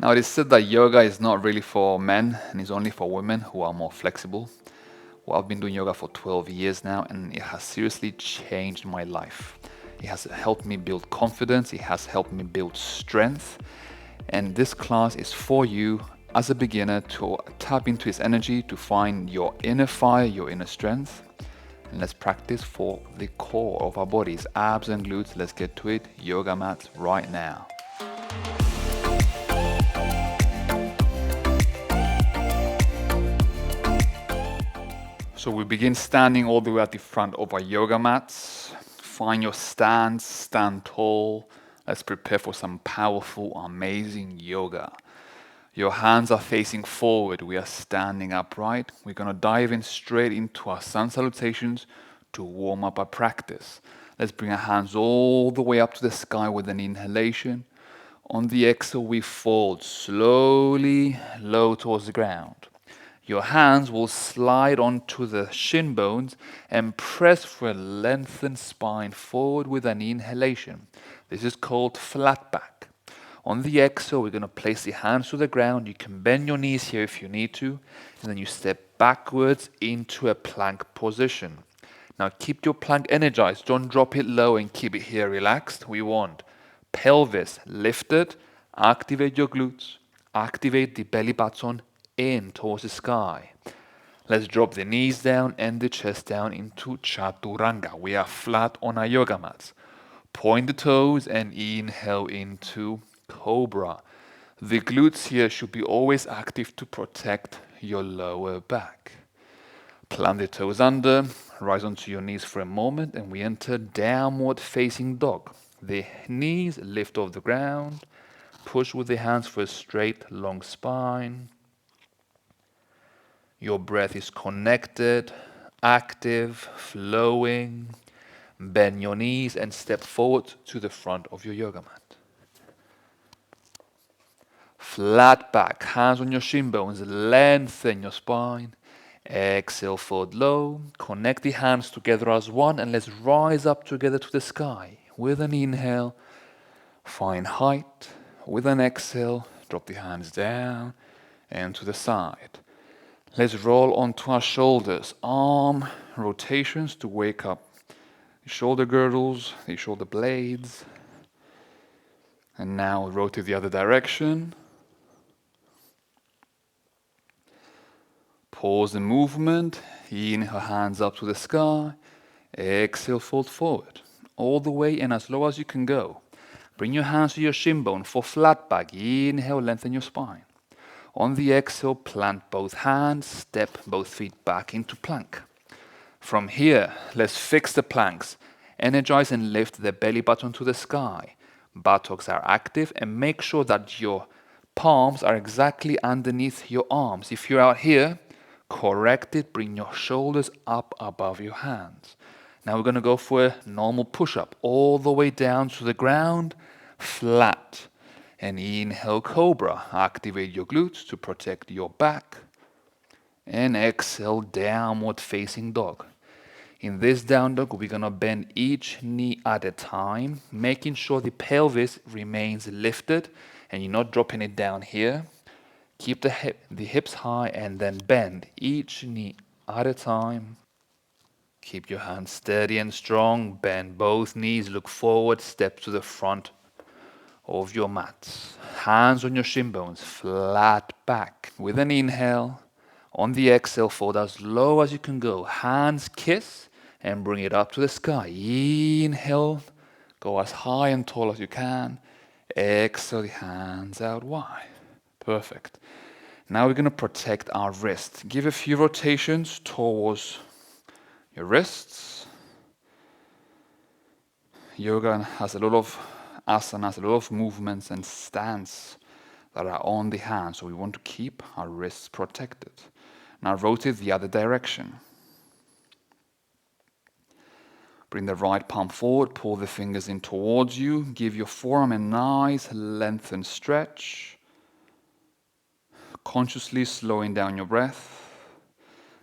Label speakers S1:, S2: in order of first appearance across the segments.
S1: Now, it is said that yoga is not really for men and is only for women who are more flexible. Well, I've been doing yoga for 12 years now, and it has seriously changed my life. It has helped me build confidence, it has helped me build strength, and this class is for you as a beginner to tap into its energy to find your inner fire, your inner strength. And let's practice for the core of our bodies, abs and glutes. Let's get to it. Yoga mats right now. So we begin standing all the way at the front of our yoga mats. Find your stance, stand tall. Let's prepare for some powerful, amazing yoga. Your hands are facing forward. We are standing upright. We're going to dive in straight into our sun salutations to warm up our practice. Let's bring our hands all the way up to the sky with an inhalation. On the exhale, we fold slowly low towards the ground. Your hands will slide onto the shin bones and press for a lengthened spine forward with an inhalation. This is called flat back. On the exhale, we're going to place the hands to the ground. You can bend your knees here if you need to, and then you step backwards into a plank position. Now keep your plank energized. Don't drop it low and keep it here relaxed. We want pelvis lifted, activate your glutes, activate the belly button in towards the sky. Let's drop the knees down and the chest down into chaturanga. We are flat on our yoga mats. Point the toes and inhale into cobra. The glutes here should be always active to protect your lower back. Plant the toes under, rise onto your knees for a moment, and we enter downward facing dog. The knees lift off the ground. Push with the hands for a straight, long spine. Your breath is connected, active, flowing. Bend your knees and step forward to the front of your yoga mat. Flat back, hands on your shin bones, lengthen your spine. Exhale, fold low. Connect the hands together as one and let's rise up together to the sky. With an inhale, find height. With an exhale, drop the hands down and to the side. Let's roll onto our shoulders. Arm rotations to wake up the shoulder girdles, the shoulder blades. And now rotate the other direction. Pause the movement. Inhale, hands up to the sky. Exhale, fold forward. All the way and as low as you can go. Bring your hands to your shin bone for flat back. Inhale, lengthen your spine. On the exhale, plant both hands, step both feet back into plank. From here, let's fix the planks. Energize and lift the belly button to the sky. Buttocks are active and make sure that your palms are exactly underneath your arms. If you're out here, correct it. Bring your shoulders up above your hands. Now we're going to go for a normal push-up all the way down to the ground, flat. And inhale, cobra. Activate your glutes to protect your back. And exhale, downward facing dog. In this down dog, we're going to bend each knee at a time, making sure the pelvis remains lifted and you're not dropping it down here. Keep the hips high and then bend each knee at a time. Keep your hands steady and strong. Bend both knees, look forward, step to the front of your mat. Hands on your shin bones, flat back. With an inhale, on the exhale, fold as low as you can go. Hands kiss and bring it up to the sky. Inhale, go as high and tall as you can. Exhale, the hands out wide. Perfect. Now we're going to protect our wrist. Give a few rotations towards your wrists. Yoga has a lot of asanas, a lot of movements and stance that are on the hands, so we want to keep our wrists protected. Now rotate the other direction. Bring the right palm forward, pull the fingers in towards you, give your forearm a nice lengthened stretch. Consciously slowing down your breath.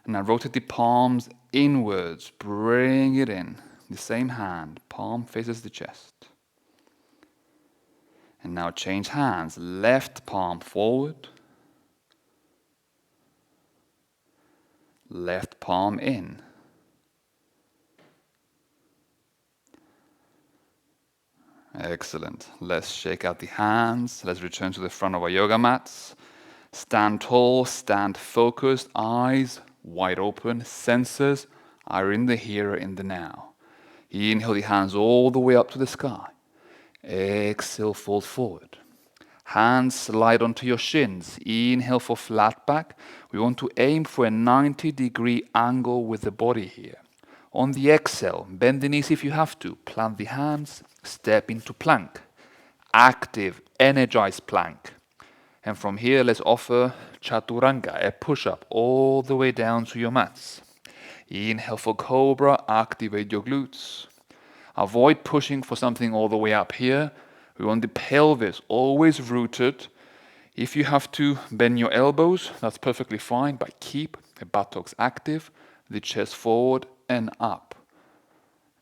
S1: And now rotate the palms inwards, bring it in. The same hand, palm faces the chest. And now change hands. Left palm forward. Left palm in. Excellent. Let's shake out the hands. Let's return to the front of our yoga mats. Stand tall, stand focused, eyes wide open. Senses are in the here, in the now. Inhale the hands all the way up to the sky. Exhale, fold forward. Hands slide onto your shins. Inhale for flat back. We want to aim for a 90-degree angle with the body here. On the exhale, bend the knees if you have to. Plant the hands, step into plank. Active, energized plank. And from here, let's offer chaturanga, a push-up all the way down to your mats. Inhale for cobra, activate your glutes. Avoid pushing for something all the way up here. We want the pelvis always rooted. If you have to bend your elbows, that's perfectly fine, but keep the buttocks active, the chest forward and up.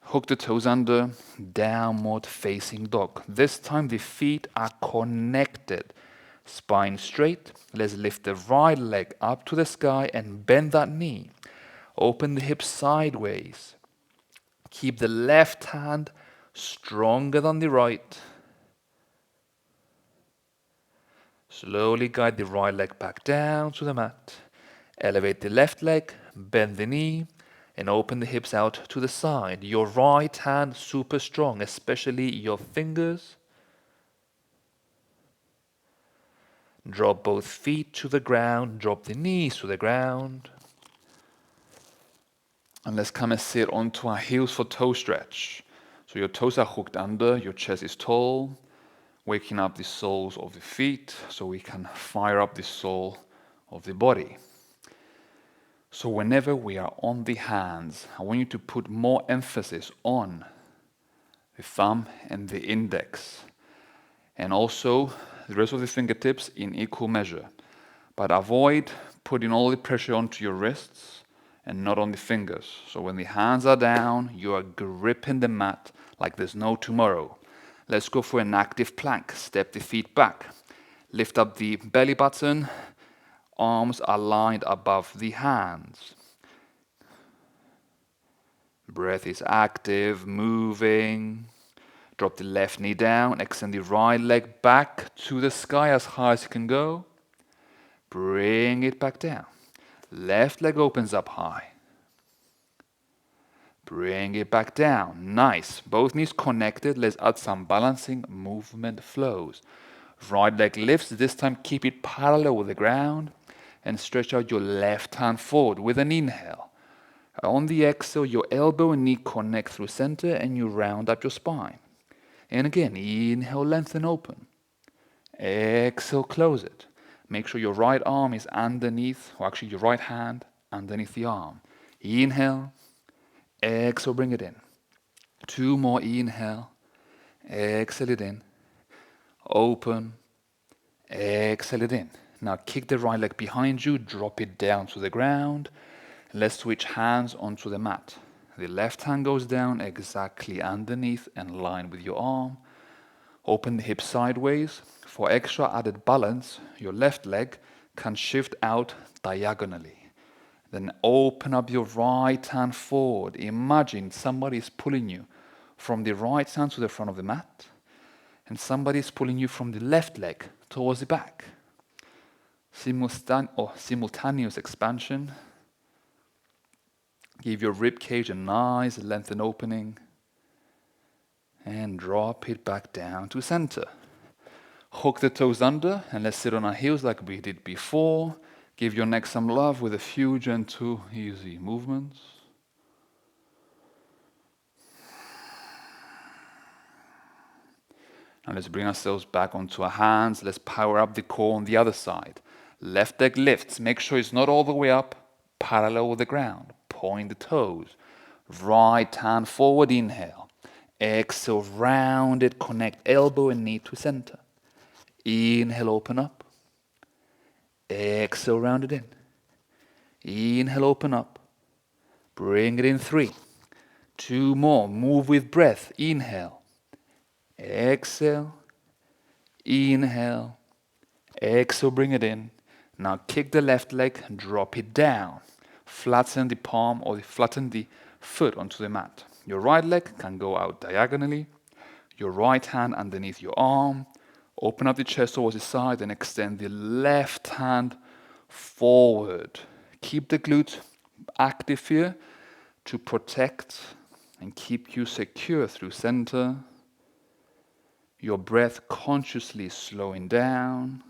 S1: Hook the toes under, downward facing dog. This time the feet are connected. Spine straight. Let's lift the right leg up to the sky and bend that knee. Open the hips sideways. Keep the left hand stronger than the right. Slowly guide the right leg back down to the mat. Elevate the left leg, bend the knee, and open the hips out to the side. Your right hand super strong, especially your fingers. Drop both feet to the ground, drop the knees to the ground. And let's come and sit onto our heels for toe stretch. So your toes are hooked under, your chest is tall, waking up the soles of the feet so we can fire up the soul of the body. So whenever we are on the hands, I want you to put more emphasis on the thumb and the index. And also the rest of the fingertips in equal measure. But avoid putting all the pressure onto your wrists and not on the fingers. So when the hands are down, you are gripping the mat like there's no tomorrow. Let's go for an active plank. Step the feet back. Lift up the belly button. Arms are lined above the hands. Breath is active, moving. Drop the left knee down. Extend the right leg back to the sky as high as you can go. Bring it back down. Left leg opens up high. Bring it back down. Nice. Both knees connected. Let's add some balancing movement flows. Right leg lifts. This time keep it parallel with the ground. And stretch out your left hand forward with an inhale. On the exhale, your elbow and knee connect through center and you round up your spine. And again, inhale, lengthen, open. Exhale, close it. Make sure your right arm is underneath, or actually your right hand underneath the arm. Inhale, exhale, bring it in. 2 more, inhale, exhale it in. Open, exhale it in. Now kick the right leg behind you, drop it down to the ground. Let's switch hands onto the mat. The left hand goes down exactly underneath and line with your arm. Open the hips sideways. For extra added balance, your left leg can shift out diagonally. Then open up your right hand forward. Imagine somebody is pulling you from the right hand to the front of the mat, and somebody is pulling you from the left leg towards the back. Simultaneous expansion. Give your rib cage a nice length and opening. And drop it back down to center. Hook the toes under and let's sit on our heels like we did before. Give your neck some love with a few gentle, easy movements. Now let's bring ourselves back onto our hands. Let's power up the core on the other side. Left leg lifts. Make sure it's not all the way up, parallel with the ground. Point the toes. Right hand forward, inhale. Exhale, round it, connect elbow and knee to center. Inhale, open up. Exhale, round it in. Inhale, open up. Bring it in 3. 2 more. Move with breath. Inhale. Exhale. Inhale. Exhale, bring it in. Now kick the left leg, drop it down. Flatten the palm or flatten the foot onto the mat. Your right leg can go out diagonally. Your right hand underneath your arm. Open up the chest towards the side and extend the left hand forward. Keep the glute active here to protect and keep you secure through center. Your breath consciously slowing down.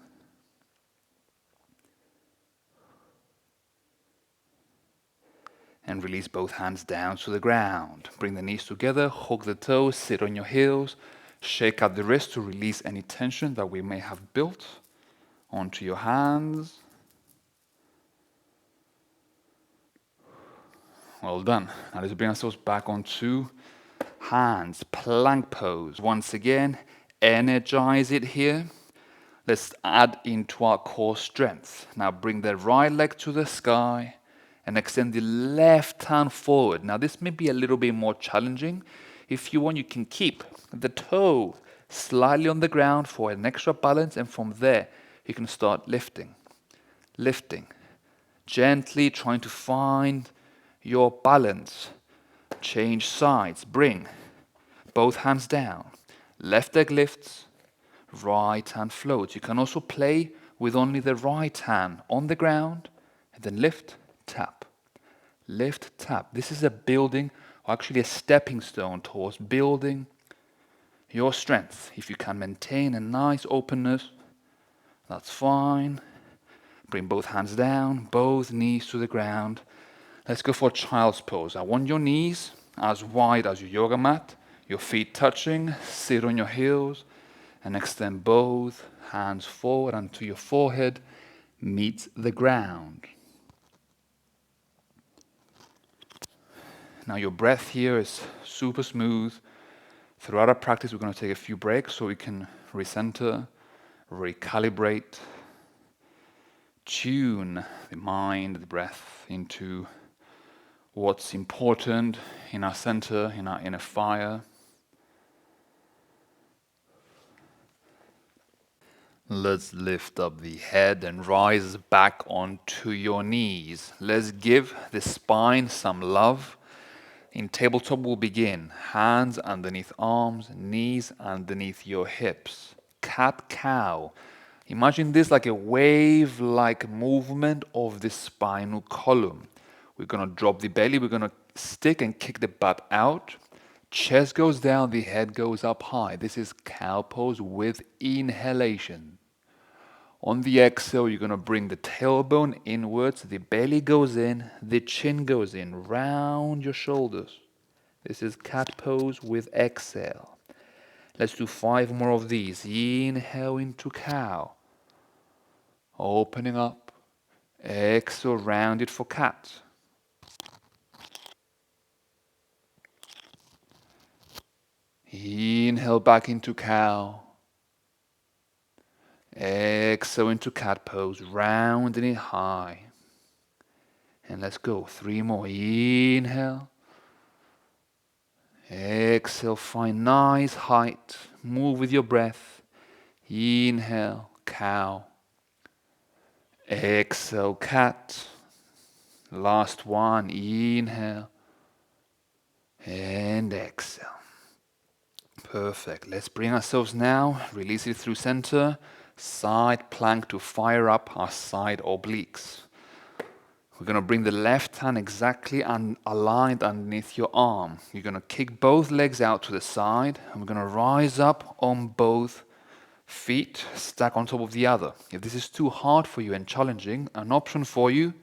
S1: And release both hands down to the ground. Bring the knees together, hug the toes, sit on your heels. Shake out the wrist to release any tension that we may have built onto your hands. Well done. Now let's bring ourselves back onto hands, plank pose. Once again, energize it here. Let's add into our core strength. Now bring the right leg to the sky and extend the left hand forward. Now this may be a little bit more challenging. If you want, you can keep the toe slightly on the ground for an extra balance, and from there you can start lifting. Gently trying to find your balance. Change sides, bring both hands down. Left leg lifts, right hand floats. You can also play with only the right hand on the ground and then lift, tap. Lift, tap. This is a building, or actually a stepping stone towards building your strength. If you can maintain a nice openness, that's fine. Bring both hands down, both knees to the ground. Let's go for child's pose. I want your knees as wide as your yoga mat, your feet touching, sit on your heels, and extend both hands forward until your forehead meets the ground. Now your breath here is super smooth. Throughout our practice, we're going to take a few breaks so we can recenter, recalibrate, tune the mind, the breath into what's important in our center, in our inner fire. Let's lift up the head and rise back onto your knees. Let's give the spine some love. In tabletop, we'll begin. Hands underneath arms, knees underneath your hips. Cat-cow. Imagine this like a wave-like movement of the spinal column. We're going to drop the belly. We're going to stick and kick the butt out. Chest goes down, the head goes up high. This is cow pose with inhalation. On the exhale, you're going to bring the tailbone inwards, the belly goes in, the chin goes in, round your shoulders. This is cat pose with exhale. Let's do 5 more of these. Inhale into cow. Opening up. Exhale, round it for cat. Inhale back into cow. Exhale into cat pose, rounding it high. And let's go. 3 more. Inhale. Exhale, find nice height. Move with your breath. Inhale, cow. Exhale, cat. Last one. Inhale. And exhale. Perfect. Let's bring ourselves now. Release it through center. Side plank to fire up our side obliques. We're going to bring the left hand exactly aligned underneath your arm. You're going to kick both legs out to the side, and we're going to rise up on both feet, stack on top of the other. If this is too hard for you and challenging, an option for you,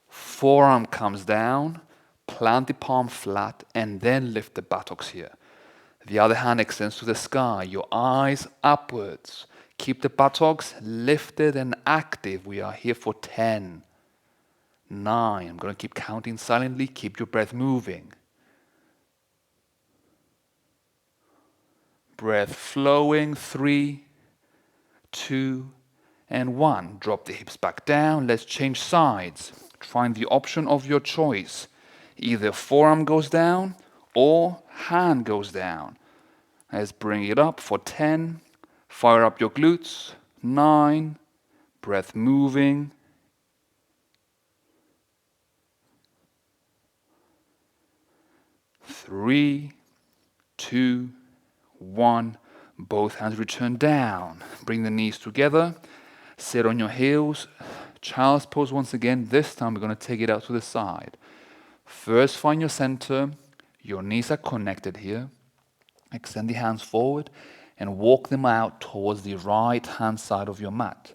S1: forearm comes down, plant the palm flat, and then lift the buttocks here. The other hand extends to the sky, your eyes upwards. Keep the buttocks lifted and active. We are here for 10, 9. I'm going to keep counting silently. Keep your breath moving. Breath flowing. 3, 2, and 1. Drop the hips back down. Let's change sides. Find the option of your choice. Either forearm goes down or hand goes down. Let's bring it up for 10, Fire up your glutes. 9. Breath moving. 3, 2, 1. Both hands return down. Bring the knees together. Sit on your heels. Child's pose once again. This time we're going to take it out to the side. First, find your center. Your knees are connected here. Extend the hands forward and walk them out towards the right hand side of your mat.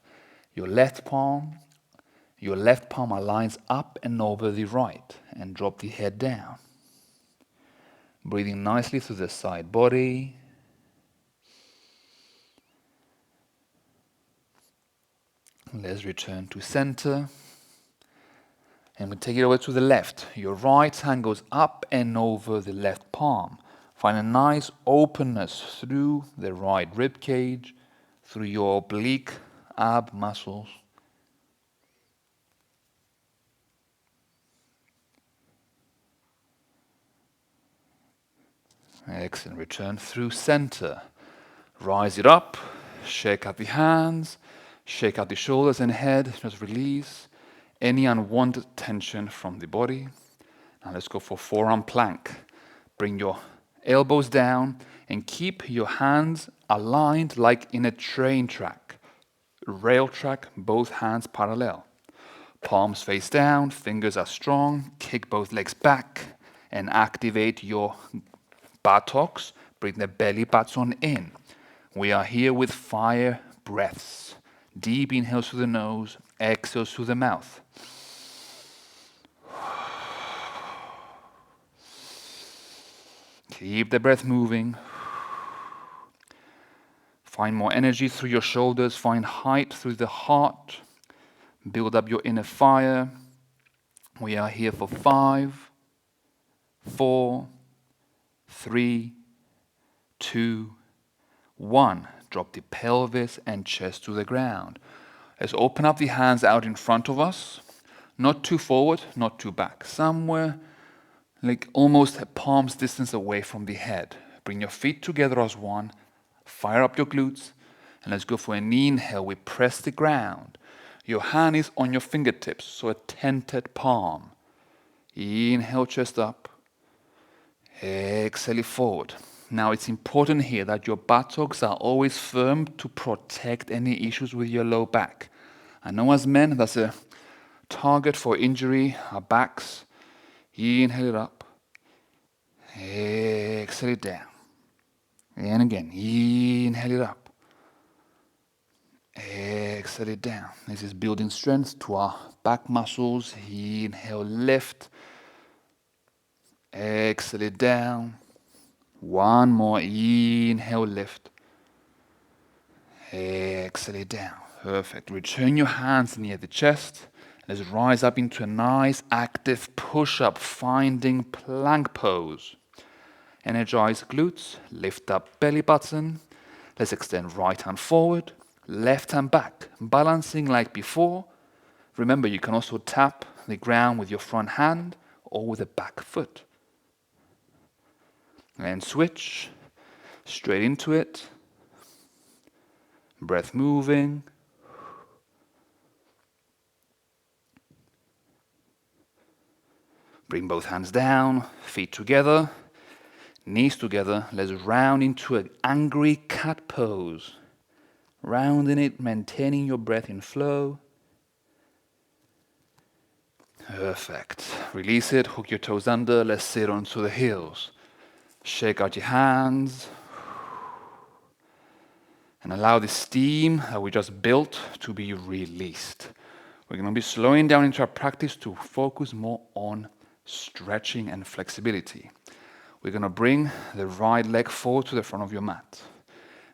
S1: Your left palm aligns up and over the right, and drop the head down. Breathing nicely through the side body. Let's return to center. And we take it over to the left. Your right hand goes up and over the left palm. Find a nice openness through the right rib cage, through your oblique ab muscles. Excellent. Return through center. Rise it up. Shake out the hands. Shake out the shoulders and head. Just release any unwanted tension from the body. Now let's go for forearm plank. Bring your elbows down and keep your hands aligned like in a train track. Rail track, both hands parallel. Palms face down, fingers are strong. Kick both legs back and activate your buttocks. Bring the belly button in. We are here with fire breaths. Deep inhales through the nose, exhales through the mouth. Keep the breath moving. Find more energy through your shoulders. Find height through the heart. Build up your inner fire. We are here for 5, 4, 3, 2, 1. Drop the pelvis and chest to the ground. Let's open up the hands out in front of us. Not too forward, not too back. Somewhere like almost a palm's distance away from the head. Bring your feet together as one. Fire up your glutes. And let's go for an inhale. We press the ground. Your hand is on your fingertips, so a tented palm. Inhale, chest up. Exhale forward. Now it's important here that your buttocks are always firm to protect any issues with your low back. I know as men that's a target for injury, our backs. Inhale it up. Exhale it down. And again, inhale it up. Exhale it down. This is building strength to our back muscles. Inhale, lift. Exhale it down. One more. Inhale, lift. Exhale it down. Perfect. Return your hands near the chest. Let's rise up into a nice active push-up, finding plank pose. Energize glutes. Lift up belly button. Let's extend right hand forward. Left hand back, balancing like before. Remember, you can also tap the ground with your front hand or with the back foot. And switch straight into it. Breath moving. Bring both hands down, feet together, knees together. Let's round into an angry cat pose. Rounding it, maintaining your breath in flow. Perfect. Release it, hook your toes under. Let's sit onto the heels. Shake out your hands. And allow the steam that we just built to be released. We're going to be slowing down into our practice to focus more on stretching and flexibility. We're going to bring the right leg forward to the front of your mat.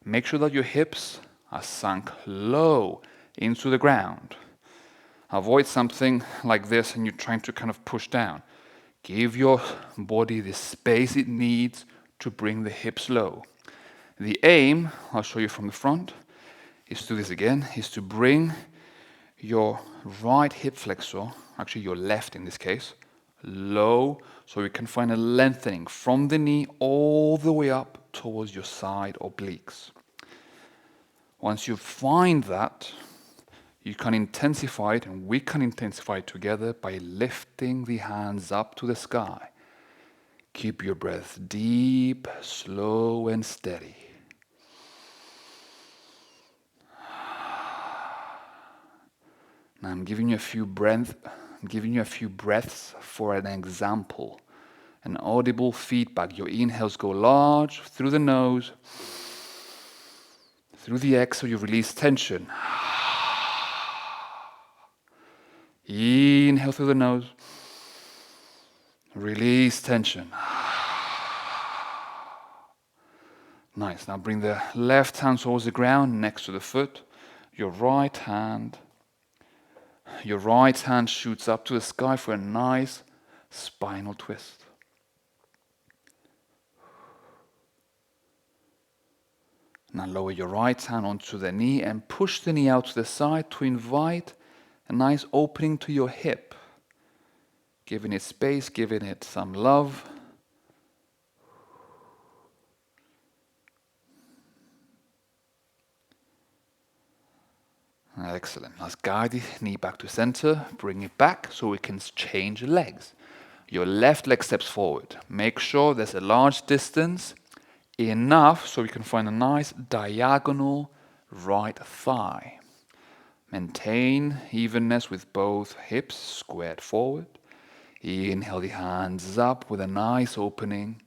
S1: Make sure that your hips are sunk low into the ground. Avoid something like this and you're trying to kind of push down. Give your body the space it needs to bring the hips low. The aim, I'll show you from the front, is to do this again, is to bring your right hip flexor, actually your left in this case, low, so you can find a lengthening from the knee all the way up towards your side obliques. Once you find that, you can intensify it, and we can intensify it together by lifting the hands up to the sky. Keep your breath deep, slow, and steady. Now I'm giving you a few breaths for an example. An audible feedback. Your inhales go large through the nose. Through the exhale, you release tension. Inhale through the nose. Release tension. Nice. Now bring the left hand towards the ground next to the foot. Your right hand shoots up to the sky for a nice spinal twist. Now lower your right hand onto the knee and push the knee out to the side to invite a nice opening to your hip. Giving it space, giving it some love. Excellent. Let's guide the knee back to center. Bring it back so we can change legs. Your left leg steps forward. Make sure there's a large distance, enough so we can find a nice diagonal right thigh. Maintain evenness with both hips squared forward. Inhale the hands up with a nice opening.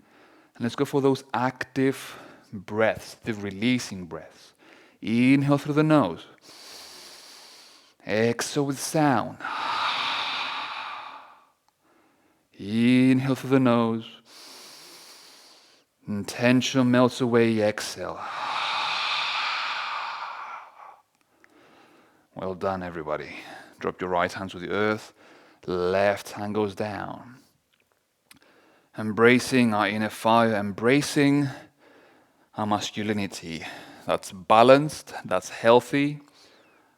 S1: And let's go for those active breaths, the releasing breaths. Inhale through the nose. Exhale with sound. Inhale through the nose. And tension melts away, exhale. Well done, everybody. Drop your right hand to the earth. Left hand goes down. Embracing our inner fire, embracing our masculinity. That's balanced, that's healthy,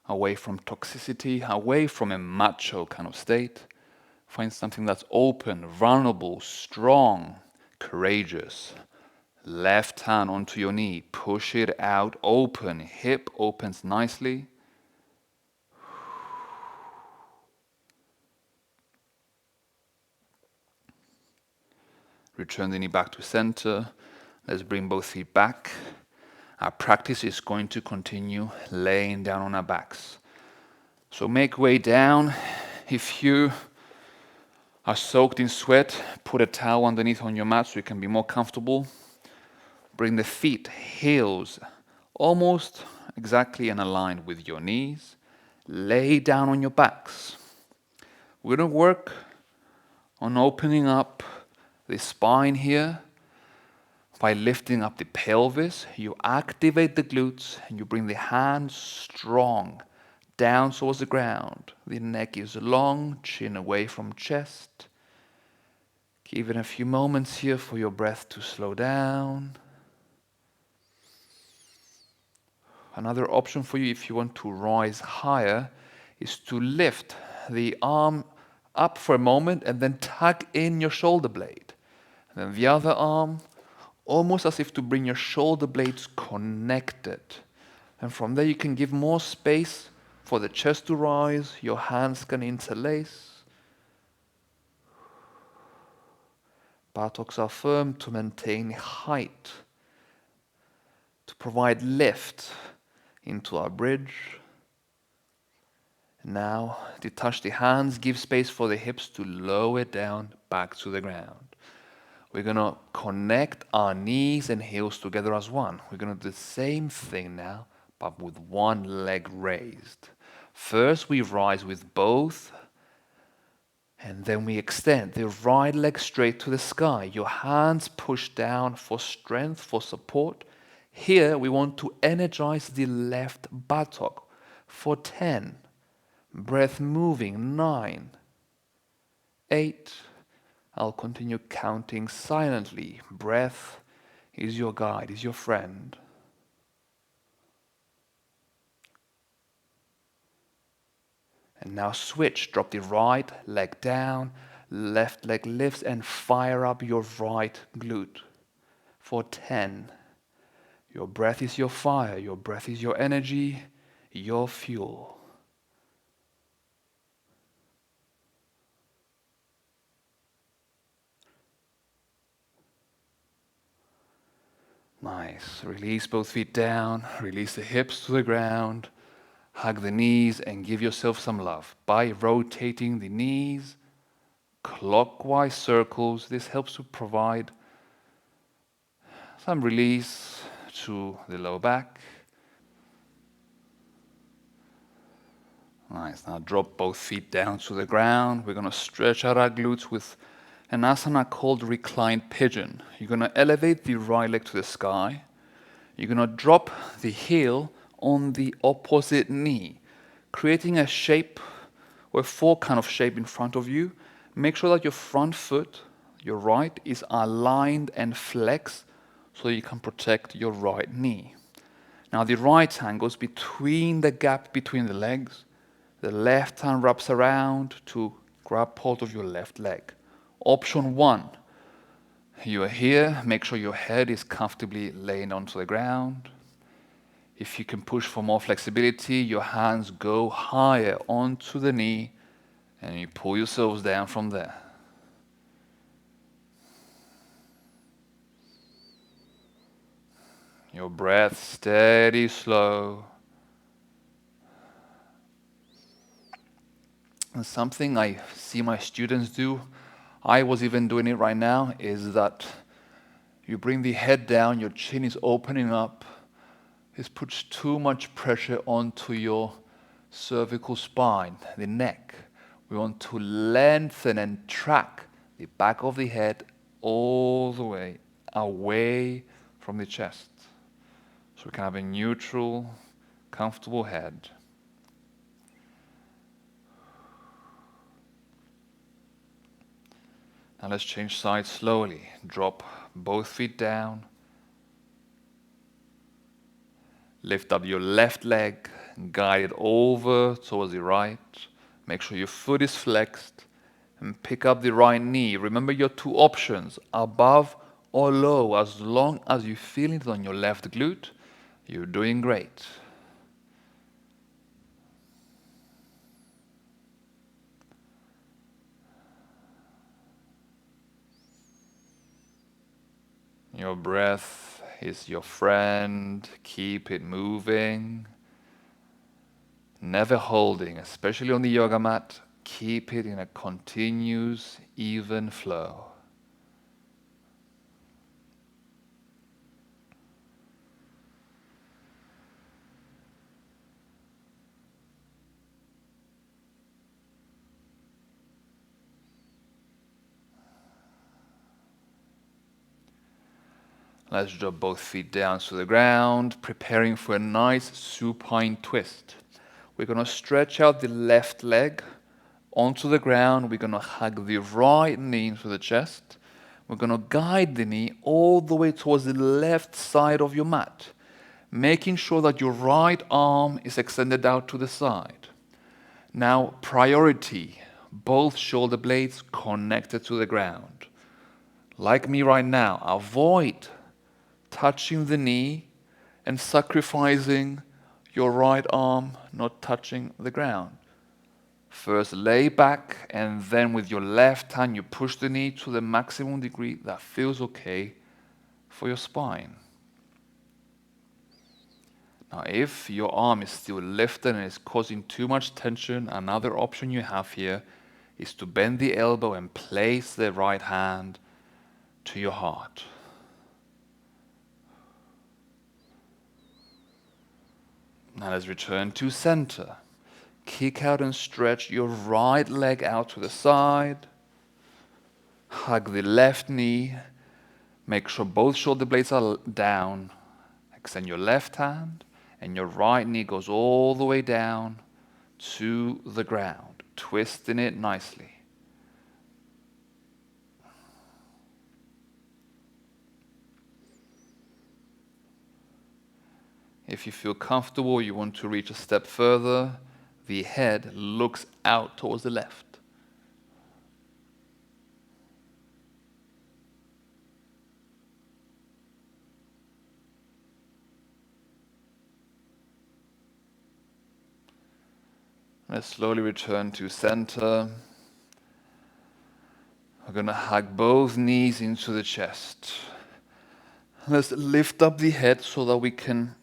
S1: away from toxicity, away from a macho kind of state. Find something that's open, vulnerable, strong, courageous. Left hand onto your knee, push it out, open, hip opens nicely. Return the knee back to center. Let's bring both feet back. Our practice is going to continue laying down on our backs. So make way down. If you are soaked in sweat, put a towel underneath on your mat so you can be more comfortable. Bring the feet, heels, almost exactly and aligned with your knees. Lay down on your backs. We're going to work on opening up the spine here. By lifting up the pelvis, you activate the glutes and you bring the hands strong down towards the ground. The neck is long, chin away from chest. Give it a few moments here for your breath to slow down. Another option for you if you want to rise higher is to lift the arm up for a moment and then tuck in your shoulder blade. And then the other arm, almost as if to bring your shoulder blades connected. And from there you can give more space for the chest to rise, your hands can interlace. Buttocks are firm to maintain height, to provide lift into our bridge. Now, detach the hands, give space for the hips to lower down back to the ground. We're going to connect our knees and heels together as one. We're going to do the same thing now, but with one leg raised. First, we rise with both, and then we extend the right leg straight to the sky. Your hands push down for strength, for support. Here, we want to energize the left buttock for 10. Breath moving, 9, 8. I'll continue counting silently. Breath is your guide, is your friend. And now switch. Drop the right leg down, left leg lifts, and fire up your right glute for 10, Your breath is your fire. Your breath is your energy, your fuel. Nice. Release both feet down. Release the hips to the ground. Hug the knees and give yourself some love by rotating the knees clockwise circles. This helps to provide some release to the lower back. Nice. Now drop both feet down to the ground. We're going to stretch out our glutes with an asana called reclined pigeon. You're going to elevate the right leg to the sky. You're going to drop the heel on the opposite knee, creating a shape or a fork kind of shape in front of you. Make sure that your front foot, your right, is aligned and flexed so you can protect your right knee. Now the right hand goes between the gap between the legs. The left hand wraps around to grab hold of your left leg. Option 1, you are here. Make sure your head is comfortably laying onto the ground. If you can push for more flexibility, your hands go higher onto the knee and you pull yourselves down from there. Your breath steady, slow. And something I see my students do, I was even doing it right now, is that you bring the head down, your chin is opening up. This puts too much pressure onto your cervical spine, the neck. We want to lengthen and track the back of the head all the way away from the chest. So we can have a neutral, comfortable head. Now let's change sides slowly. Drop both feet down. Lift up your left leg, guide it over towards the right. Make sure your foot is flexed and pick up the right knee. Remember your two options, above or low. As long as you feel it on your left glute, you're doing great. Your breath is your friend. Keep it moving. Never holding, especially on the yoga mat. Keep it in a continuous, even flow. Let's drop both feet down to the ground, preparing for a nice supine twist. We're going to stretch out the left leg onto the ground. We're going to hug the right knee into the chest. We're going to guide the knee all the way towards the left side of your mat, making sure that your right arm is extended out to the side. Now, priority, both shoulder blades connected to the ground. Like me right now, avoid touching the knee and sacrificing your right arm not touching the ground. First lay back, and then with your left hand you push the knee to the maximum degree that feels okay for your spine. Now if your arm is still lifted and is causing too much tension, another option you have here is to bend the elbow and place the right hand to your heart. Now let's return to center. Kick out and stretch your right leg out to the side. Hug the left knee. Make sure both shoulder blades are down. Extend your left hand and your right knee goes all the way down to the ground, twisting it nicely. If you feel comfortable, you want to reach a step further, the head looks out towards the left. Let's slowly return to center. We're gonna hug both knees into the chest. Let's lift up the head so that we can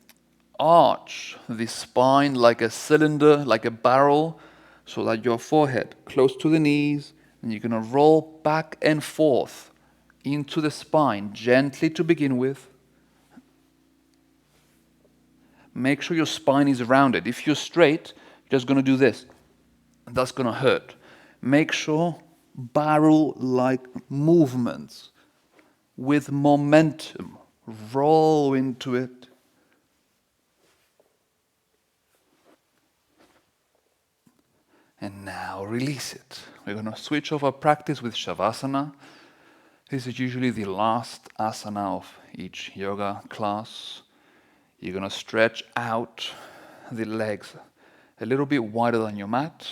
S1: arch the spine like a cylinder, like a barrel, so that your forehead close to the knees, and you're gonna roll back and forth into the spine gently to begin with. Make sure your spine is rounded. If you're straight, you're just gonna do this. That's gonna hurt. Make sure barrel-like movements with momentum. Roll into it. And now release it. We're going to switch off our practice with Shavasana. This is usually the last asana of each yoga class. You're going to stretch out the legs a little bit wider than your mat.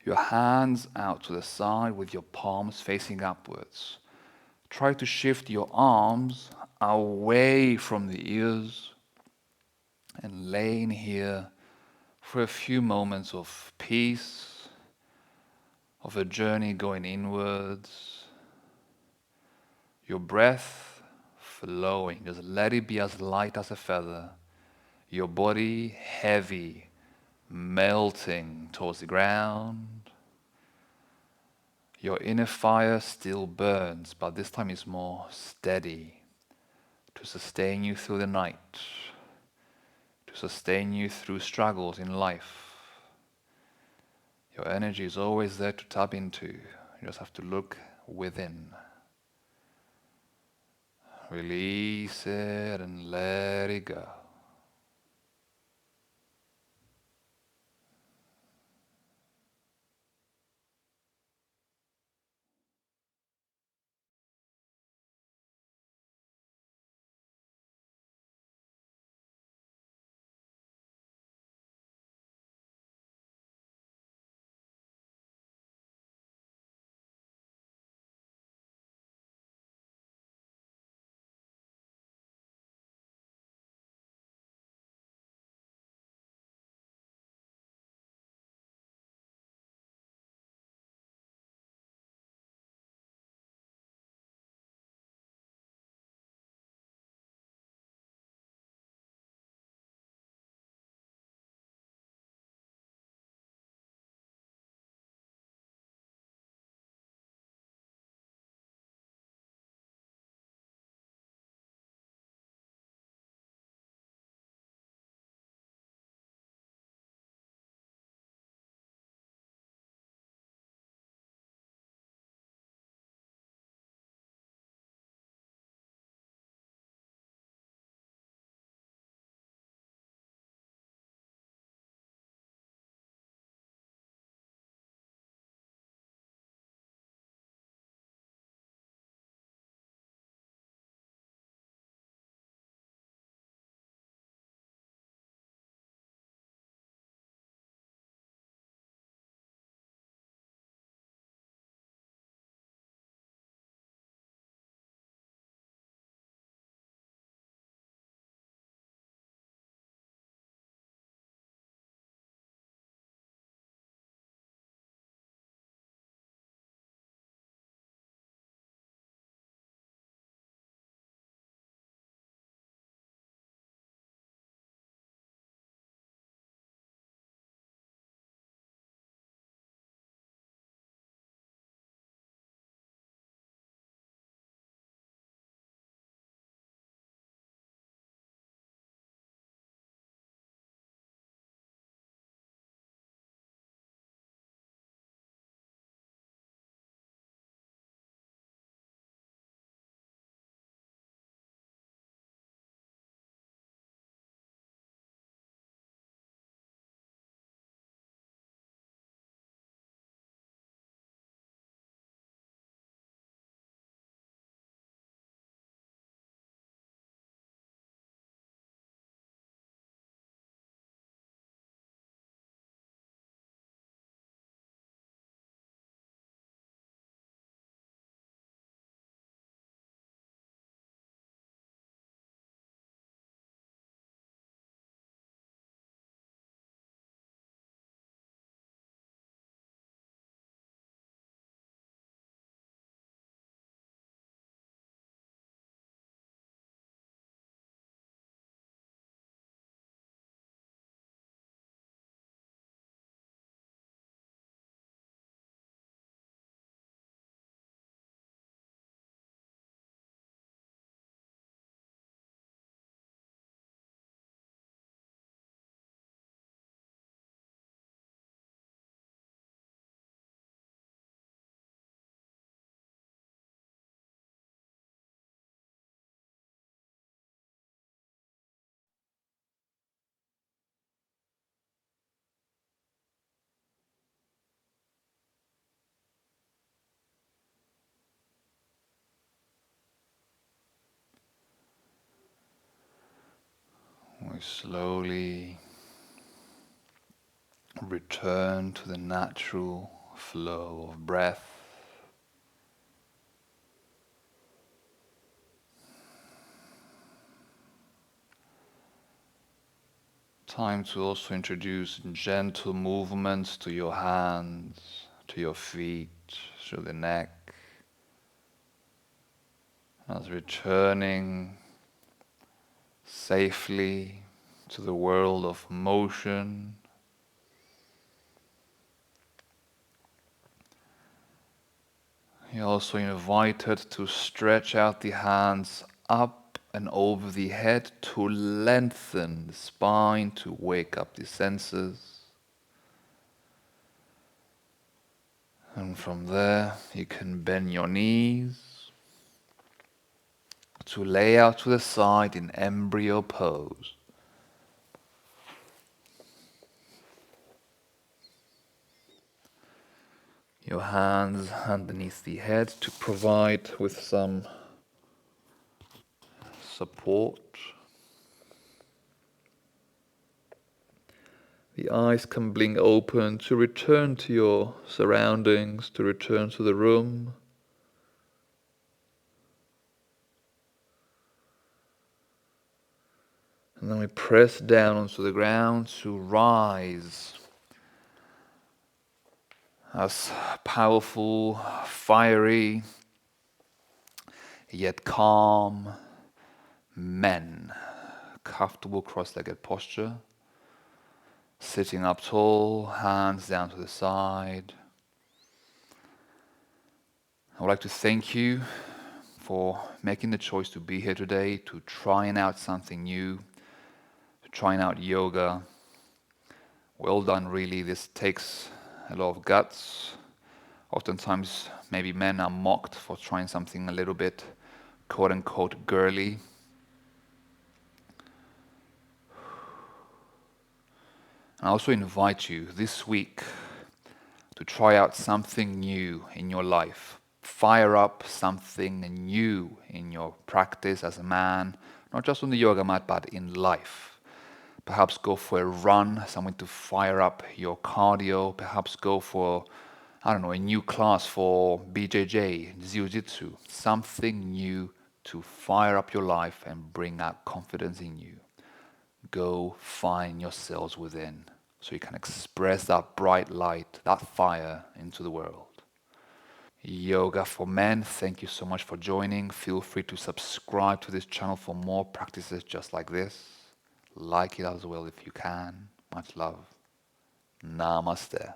S1: Your hands out to the side with your palms facing upwards. Try to shift your arms away from the ears and lay in here for a few moments of peace, of a journey going inwards. Your breath flowing, just let it be as light as a feather. Your body heavy, melting towards the ground. Your inner fire still burns, but this time it's more steady to sustain you through the night, to sustain you through struggles in life. Your energy is always there to tap into. You just have to look within. Release it and let it go. We slowly return to the natural flow of breath. Time to also introduce gentle movements to your hands, to your feet, through the neck. As returning safely to the world of motion. You're also invited to stretch out the hands up and over the head to lengthen the spine, to wake up the senses. And from there, you can bend your knees to lay out to the side in embryo pose. Your hands underneath the head to provide with some support. The eyes can blink open to return to your surroundings, to return to the room. And then we press down onto the ground to rise as powerful, fiery, yet calm men. Comfortable cross-legged posture. Sitting up tall, hands down to the side. I would like to thank you for making the choice to be here today, to trying out something new, to trying out yoga. Well done, really. This takes a lot of guts. Oftentimes, maybe men are mocked for trying something a little bit quote-unquote girly. And I also invite you this week to try out something new in your life. Fire up something new in your practice as a man, not just on the yoga mat, but in life. Perhaps go for a run, something to fire up your cardio. Perhaps go for, I don't know, a new class for BJJ, Jiu-Jitsu. Something new to fire up your life and bring out confidence in you. Go find yourselves within so you can express that bright light, that fire into the world. Yoga for Men, thank you so much for joining. Feel free to subscribe to this channel for more practices just like this. Like it as well if you can. Much love. Namaste.